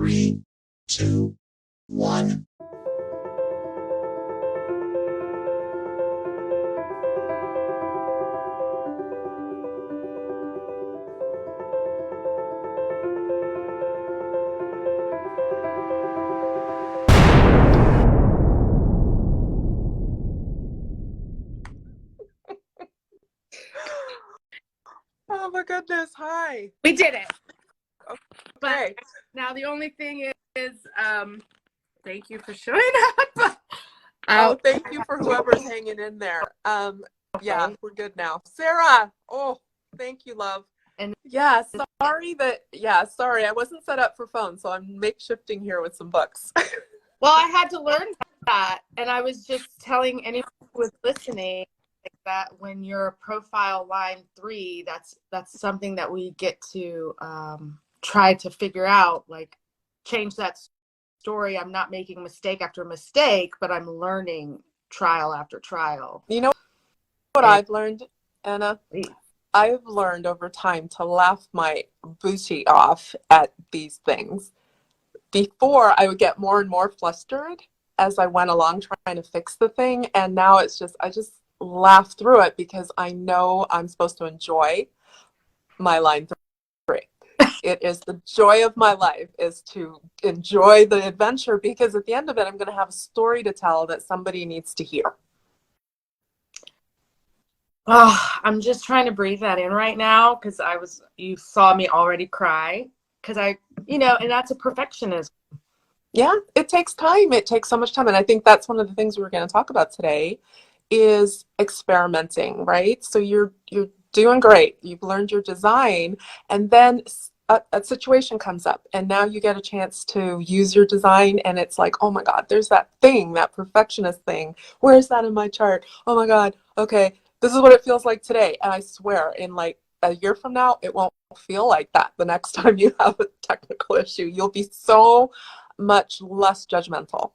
Three, two, one. Oh my goodness, hi. We did it. Okay. But now the only thing is, thank you for showing up. Oh, thank you for whoever's hanging in there. Yeah, we're good now. Sarah, oh, thank you, love. And yeah, sorry, I wasn't set up for phone, so I'm makeshifting here with some books. Well, I had to learn that, and I was just telling anyone who was listening that when you're profile line 3, that's something that we get to try to figure out, like change that story. I'm not making mistake after mistake, but I'm learning trial after trial. You know what I've learned, Anna? I've learned over time to laugh my booty off at these things. Before, I would get more and more flustered as I went along trying to fix the thing, and now I just laugh through it because I know I'm supposed to enjoy my line 3. It is the joy of my life is to enjoy the adventure, because at the end of it, I'm going to have a story to tell that somebody needs to hear. Oh, I'm just trying to breathe that in right now because you saw me already cry because and that's a perfectionism. Yeah, it takes time. It takes so much time. And I think that's one of the things we're going to talk about today is experimenting, right? So you're doing great. You've learned your design, and then a situation comes up, and now you get a chance to use your design, and it's like, oh my God, there's that thing, that perfectionist thing. Where is that in my chart? Oh my God, okay, this is what it feels like today. And I swear, in like a year from now, it won't feel like that the next time you have a technical issue. You'll be so much less judgmental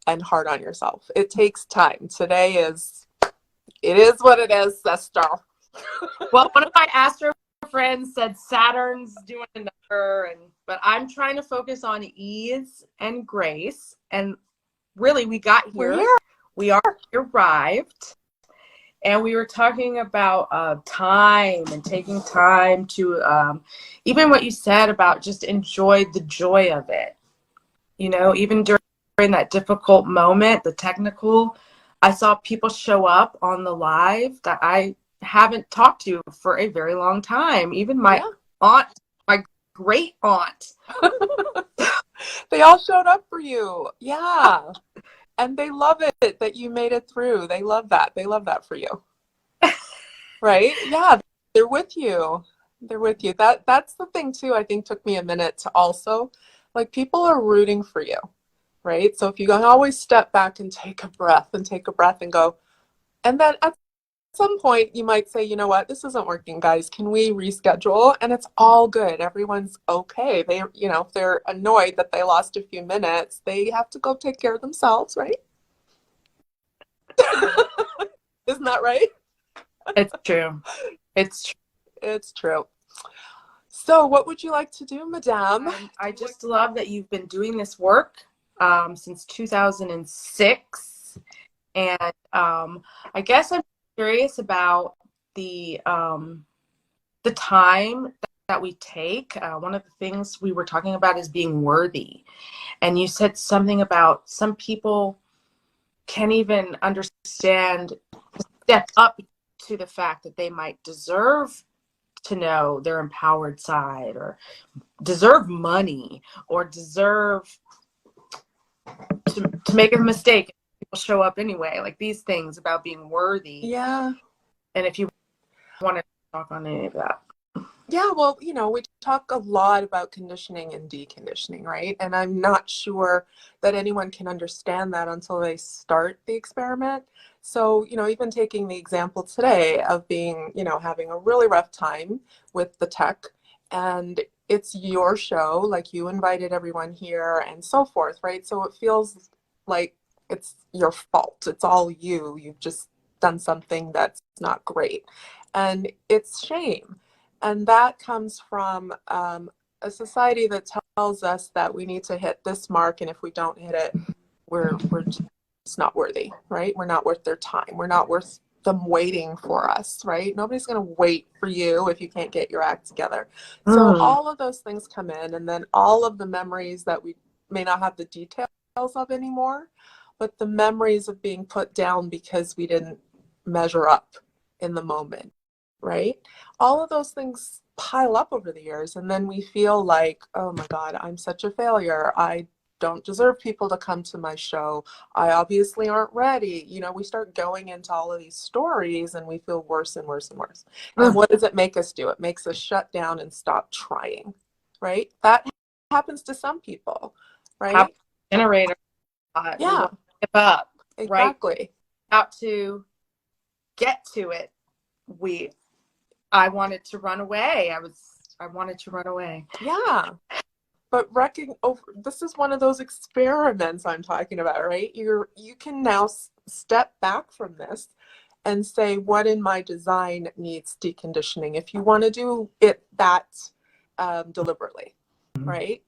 and hard on yourself. It takes time. It is what it is, sister. Well, one of my astro friends said Saturn's doing a number, but I'm trying to focus on ease and grace. And really, we got here. We arrived, and we were talking about time and taking time to, even what you said about just enjoy the joy of it. Even during that difficult moment, the technical, I saw people show up on the live that I haven't talked to for a very long time. Even my aunt, my great aunt. They all showed up for you. Yeah. And they love it that you made it through. They love that. They love that for you. Right? Yeah. They're with you. They're with you. That's the thing too, I think took me a minute to also, like, people are rooting for you, right? So if you can always step back and take a breath and go, and then at some point you might say, you know what, this isn't working, guys. Can we reschedule? And it's all good. Everyone's okay. They, if they're annoyed that they lost a few minutes, they have to go take care of themselves, right? Isn't that right? It's true. It's true. So what would you like to do, Madame? I just love that you've been doing this work since 2006. And I guess I'm curious about the time that we take. One of the things we were talking about is being worthy. And you said something about some people can't even understand, step up to the fact that they might deserve to know their empowered side, or deserve money, or deserve to make a mistake. People show up anyway, like these things about being worthy. Yeah. And if you want to talk on any of that. Yeah, well, we talk a lot about conditioning and deconditioning, right? And I'm not sure that anyone can understand that until they start the experiment. So, even taking the example today of being, having a really rough time with the tech, and it's your show, like you invited everyone here and so forth, right? So it feels like it's your fault. It's all you. You've just done something that's not great. And it's shame. And that comes from a society that tells us that we need to hit this mark, and if we don't hit it, we're just not worthy, right? We're not worth their time. We're not worth them waiting for us, right? Nobody's going to wait for you if you can't get your act together. So all of those things come in, and then all of the memories that we may not have the details of anymore, but the memories of being put down because we didn't measure up in the moment, right? All of those things pile up over the years, and then we feel like, oh my God, I'm such a failure. I don't deserve people to come to my show. I obviously aren't ready. You know, we start going into all of these stories and we feel worse and worse and worse. And what does it make us do? It makes us shut down and stop trying, right? That happens to some people, right? Generator. Yeah. We want to give up. Exactly. Right? Out to get to it. I wanted to run away. I wanted to run away. Yeah. But this is one of those experiments I'm talking about, right? You can now step back from this and say, what in my design needs deconditioning? If you want to do it that deliberately, right?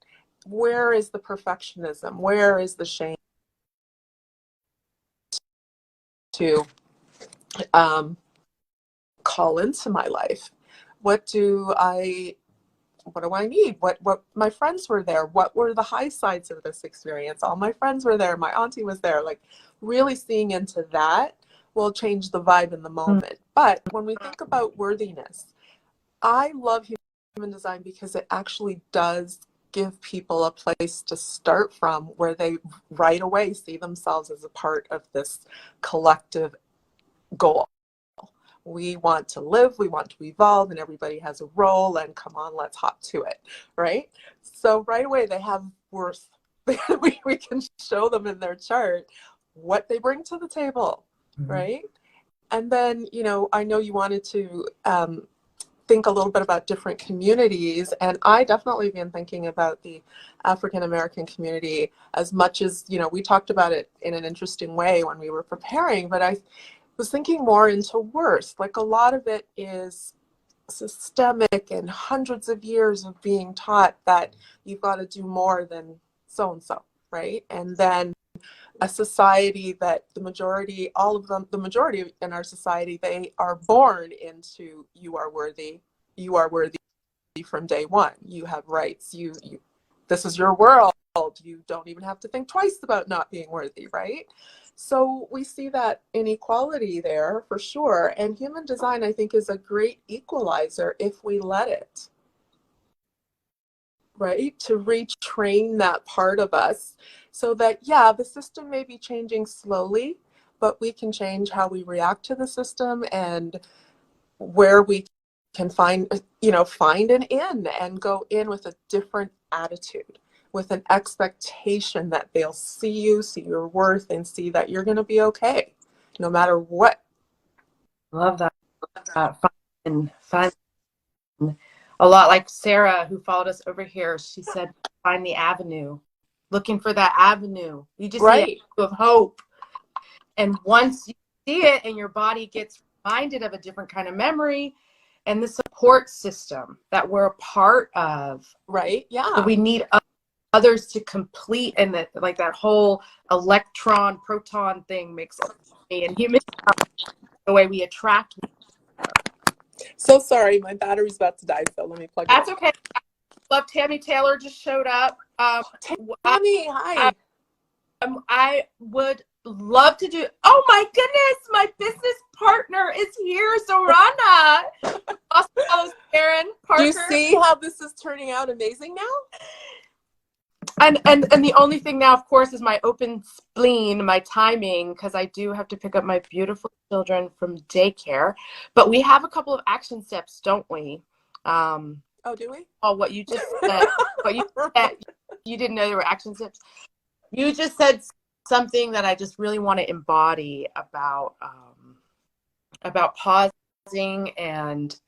Where is the perfectionism? Where is the shame to call into my life? What do I need? What my friends were there. What were the high sides of this experience? All my friends were there. My auntie was there. Like, really seeing into that will change the vibe in the moment. But when we think about worthiness, I love human design because it actually does give people a place to start from where they right away see themselves as a part of this collective goal. We want to live, we want to evolve, and everybody has a role, and come on, let's hop to it, right? So right away they have worth. we can show them in their chart what they bring to the table, right? And then, you know, I know you wanted to think a little bit about different communities, and I definitely been thinking about the African American community as much as, you know, we talked about it in an interesting way when we were preparing, but I was thinking more into worth. Like, a lot of it is systemic and hundreds of years of being taught that you've got to do more than so and so, right? And then a society that the majority in our society, they are born into, you are worthy from day one. You have rights. You this is your world. You don't even have to think twice about not being worthy, right? So we see that inequality there for sure. And human design, I think, is a great equalizer if we let it, right? To retrain that part of us so that, yeah, the system may be changing slowly, but we can change how we react to the system and where we can find an in and go in with a different attitude, with an expectation that they'll see you, see your worth, and see that you're going to be okay, no matter what. Love that. Fun. A lot like Sarah, who followed us over here. She said, find the avenue. Looking for that avenue. You just Right. need a of hope. And once you see it and your body gets reminded of a different kind of memory and the support system that we're a part of. Right. Yeah. So we need others to complete, and that, like, that whole electron proton thing makes me and human the way we attract. So sorry, my battery's about to die, so let me plug it in. That's okay. Love Tammy Taylor just showed up. Tammy, hi. I would love to do. Oh my goodness, my business partner is here, Zorana. Also, Karen Parker. Do you see how this is turning out amazing now? And the only thing now, of course, is my open spleen, my timing, because I do have to pick up my beautiful children from daycare. But we have a couple of action steps, don't we? Oh, do we? Oh, what you just said. You didn't know there were action steps. You just said something that I just really want to embody about pausing, and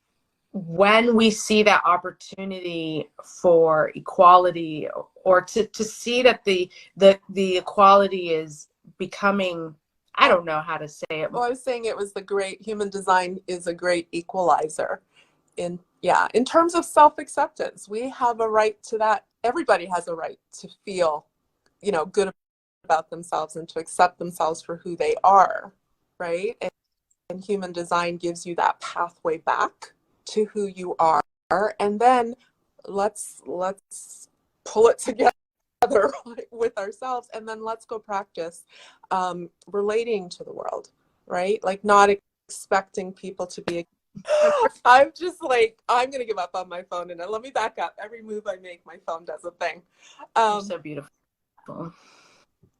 when we see that opportunity for equality, or to see that the equality is becoming, I don't know how to say it. Well, I was saying human design is a great equalizer in terms of self-acceptance. We have a right to that everybody has a right to feel, good about themselves and to accept themselves for who they are, right? And human design gives you that pathway back to who you are. And then let's pull it together with ourselves, and then let's go practice relating to the world, right? Like not expecting people to be. I'm just like, I'm gonna give up on my phone, and let me back up. Every move I make, my phone does a thing. You're so beautiful.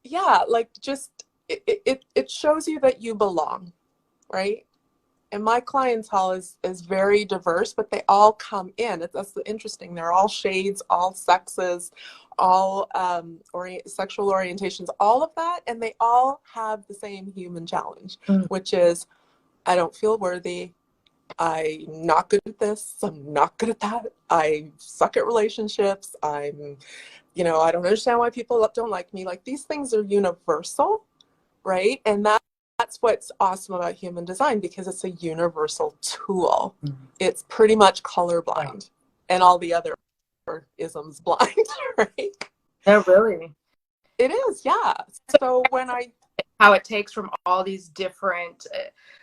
Yeah, like just it shows you that you belong, right? And my clientele is very diverse, but they all come in. That's the interesting. They're all shades, all sexes, all sexual orientations, all of that, and they all have the same human challenge, which is, I don't feel worthy. I'm not good at this. I'm not good at that. I suck at relationships. I don't understand why people don't like me. Like, these things are universal, right? And that's what's awesome about human design, because it's a universal tool. It's pretty much colorblind and all the other isms blind, right? No, really. It is, yeah. So when how it takes from all these different,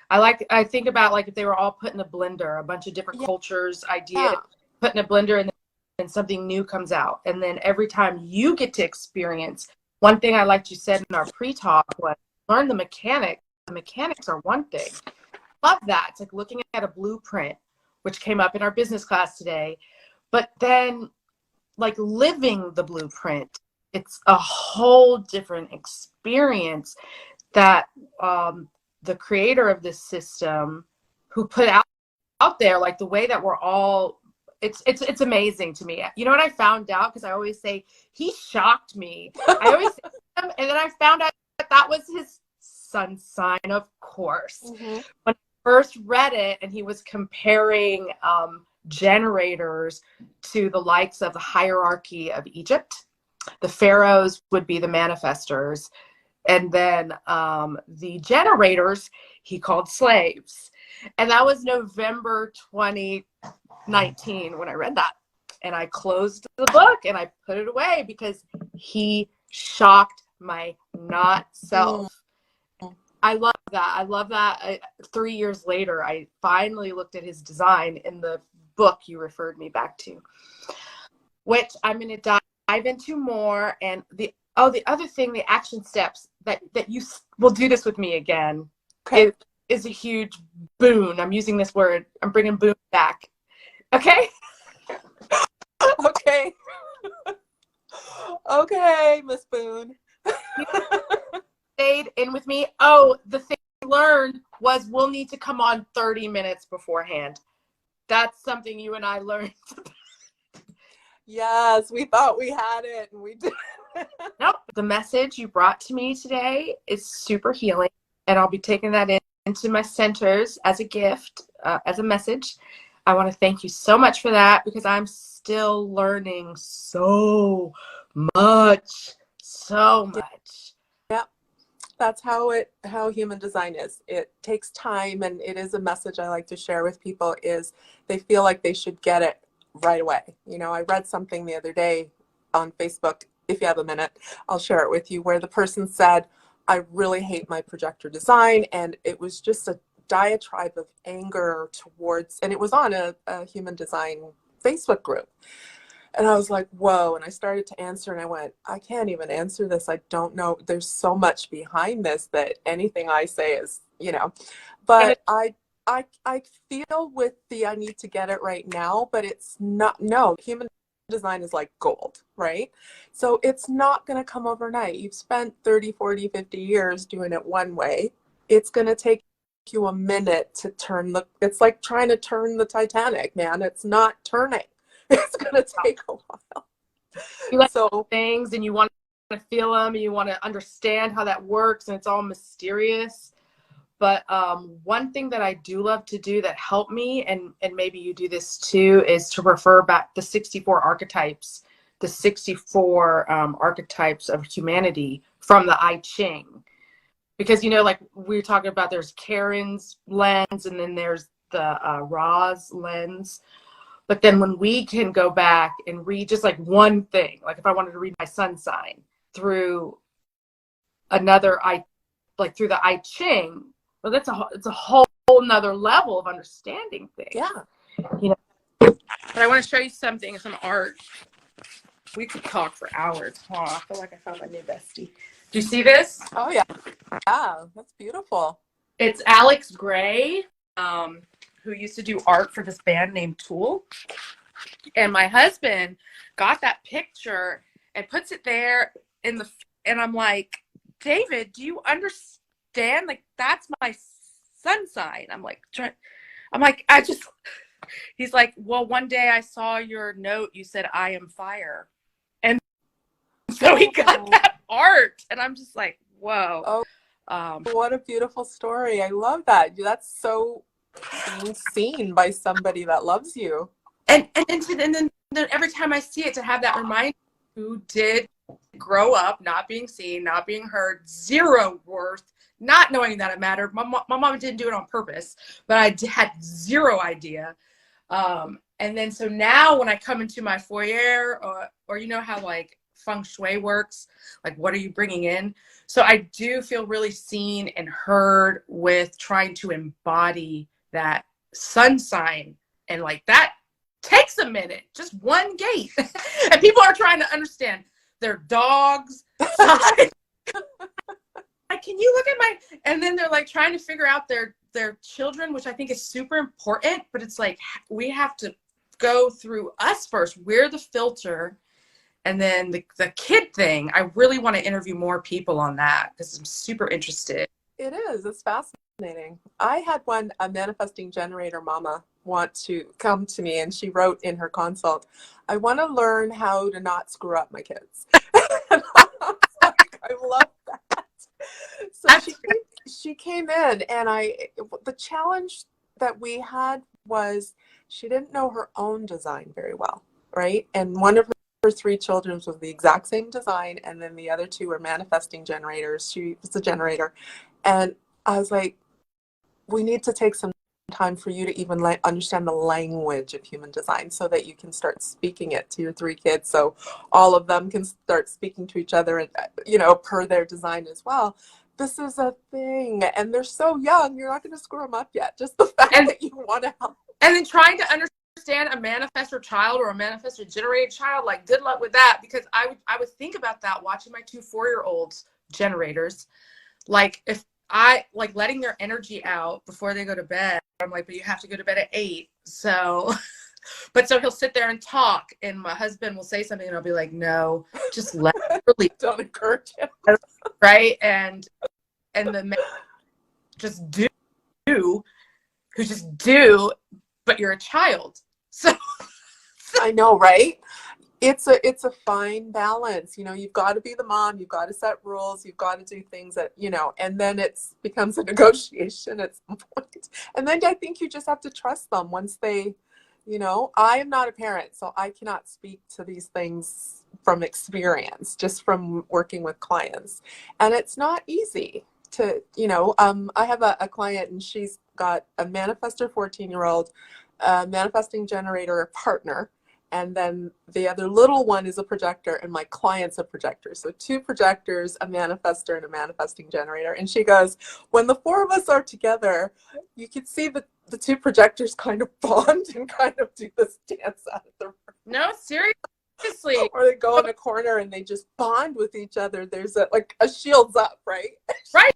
I think about, like, if they were all put in a blender, a bunch of different cultures, ideas, put in a blender, and then something new comes out. And then every time you get to experience, one thing I liked you said in our pre-talk was, learn the mechanics. The mechanics are one thing. Love that. It's like looking at a blueprint, which came up in our business class today. But then, like, living the blueprint, it's a whole different experience that the creator of this system, who put out there, like, the way that we're all, it's amazing to me. You know what I found out? Because I always say, he shocked me. I always say him, and then I found out that was his sun sign, of course. When I first read it, and he was comparing generators to the likes of the hierarchy of Egypt. The pharaohs would be the manifestors, and then the generators he called slaves. And that was November 2019 when I read that. And I closed the book and I put it away because he shocked my not self. I love that. I love that. 3 years later, I finally looked at his design in the book you referred me back to, which I'm going to dive into more. And the other thing, the action steps that you will do this with me again, is a huge boon. I'm using this word. I'm bringing boon back. Okay. Okay. Okay, Miss Boone. Stayed in with me. Oh, the thing I learned was, we'll need to come on 30 minutes beforehand. That's something you and I learned. Yes, we thought we had it, and we did. Nope. The message you brought to me today is super healing, and I'll be taking that into my centers as a gift, as a message. I want to thank you so much for that, because I'm still learning so much. Yep. That's how human design is. It takes time, and it is a message I like to share with people, is they feel like they should get it right away. I read something the other day on Facebook. If you have a minute, I'll share it with you, where the person said, I really hate my projector design. And it was just a diatribe of anger towards, and it was on a human design Facebook group. And I was like, whoa. And I started to answer, and I went, I can't even answer this. I don't know. There's so much behind this that anything I say is, but I feel with the, I need to get it right now, but it's not, no, human design is like gold, right? So it's not going to come overnight. You've spent 30, 40, 50 years doing it one way. It's going to take you a minute to turn it's like trying to turn the Titanic, man. It's not turning. It's going to take a while. You like things, and you want to feel them, and you want to understand how that works, and it's all mysterious. But one thing that I do love to do that helped me, and maybe you do this too, is to refer back the 64 archetypes, the 64 archetypes of humanity from the I Ching. Because, like we were talking about, there's Karen's lens, and then there's the Ra's lens. But then when we can go back and read just like one thing, like if I wanted to read my sun sign through another like through the I Ching, well, it's a whole nother level of understanding things. Yeah. You know. But I want to show you something, some art. We could talk for hours. Oh, I feel like I found my new bestie. Do you see this? Oh yeah. Yeah, that's beautiful. It's Alex Gray, who used to do art for this band named Tool. And my husband got that picture and puts it there and I'm like, David, do you understand? Like, that's my sun sign. He's like, well, one day I saw your note. You said, I am fire. And so he got that art. And I'm just like, whoa. Oh, what a beautiful story. I love that. That's so being seen by somebody that loves you. And then every time I see it, to have that reminder who did grow up not being seen, not being heard, zero worth, not knowing that it mattered. My mom didn't do it on purpose, but I had zero idea. And then so now when I come into my foyer, or you know how like feng shui works, like what are you bringing in? So I do feel really seen and heard with trying to embody that sun sign, and like that takes a minute, just one gate. And people are trying to understand their dogs. Like, can you look at my, and then they're like trying to figure out their children, which I think is super important, but it's like, we have to go through us first. We're the filter. And then the kid thing, I really want to interview more people on that because I'm super interested. It is. It's fascinating. I had a manifesting generator mama want to come to me, and she wrote in her consult, I want to learn how to not screw up my kids. And I was like, I love that. So she came in, and the challenge that we had was she didn't know her own design very well, right? And one of her 3 children was the exact same design, and then the other 2 were manifesting generators. She was a generator. And I was like, we need to take some time for you to even understand the language of human design so that you can start speaking it to your 3 kids, so all of them can start speaking to each other and, you know, per their design as well. This is a thing, and they're so young, you're not going to screw them up yet. Just the fact that you want to help. And then trying to understand a manifestor child or a manifestor generated child, like good luck with that, because I would think about that watching my 2 4-year-olds generators. Like if I like letting their energy out before they go to bed, I'm like, but you have to go to bed at 8. So, but so he'll sit there and talk, and my husband will say something, and I'll be like, no, just let him release. Don't encourage him. Right? And the men just do, who just do, but you're a child. So I know, right? It's a fine balance. You know, you've got to be the mom, you've got to set rules, you've got to do things that, you know, and then it becomes a negotiation at some point. And then I think you just have to trust them once they, you know, I am not a parent, so I cannot speak to these things from experience, just from working with clients. And it's not easy to, you know, I have a client, and she's got a manifestor 14-year-old, manifesting generator partner, and then the other little one is a projector, and my client's a projector. So 2 projectors, a manifestor, and a manifesting generator. And she goes, when the 4 of us are together, you can see the 2 projectors kind of bond and kind of do this dance out of the room. no, seriously. Or they go in a corner and they just bond with each other. There's a shields up, right? Right.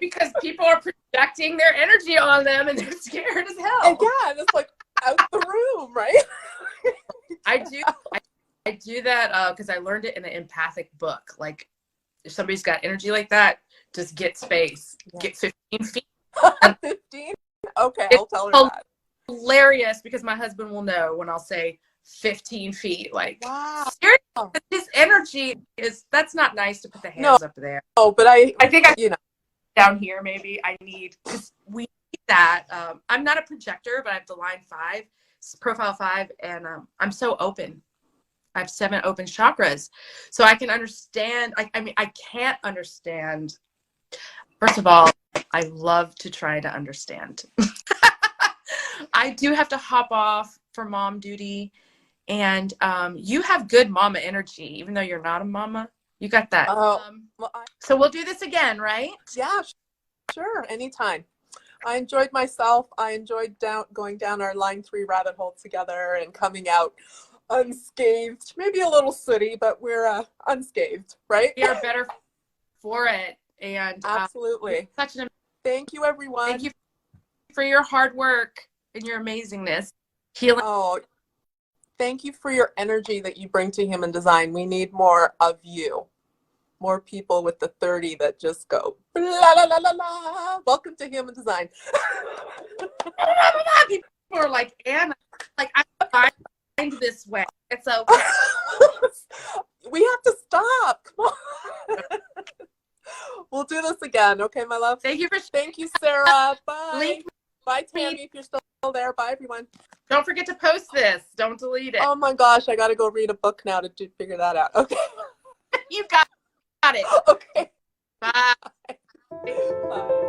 Because people are projecting their energy on them, and they're scared as hell. And yeah, and it's like out the room, right? I do that because I learned it in an empathic book. Like, if somebody's got energy like that, just get space. Yeah. Get 15 feet. 15? Okay, I'll tell her that. Hilarious, because my husband will know when I'll say 15 feet. Like, wow. Seriously, his energy that's not nice to put the hands up there. Oh, but I think you know, down here maybe I need, because we need that. I'm not a projector, but I have the line 5, profile 5, and I'm so open. I have 7 open chakras, so I can understand. I mean, I can't understand. First of all, I love to try to understand. I do have to hop off for mom duty. And you have good mama energy, even though you're not a mama. You got that. Oh, well, So we'll do this again, right? yeah, sure, anytime. I enjoyed myself. I enjoyed going down our line 3 rabbit hole together and coming out unscathed. Maybe a little sooty, but we're unscathed, right? We are better for it. And absolutely. Such an thank you, everyone. Thank you for your hard work and your amazingness. Healing. Oh, thank you for your energy that you bring to human design. We need more of you. More people with the 30 that just go la la la la la. Welcome to human design. People are like, Anna, like I'm designed this way. It's so we have to stop. Come on. We'll do this again, okay, my love? Thank you, Sarah. Bye. Bye, Tammy, if you're still there. Bye, everyone. Don't forget to post this. Don't delete it. Oh my gosh, I gotta go read a book now to figure that out. Okay. You got it. Okay. Bye. Bye.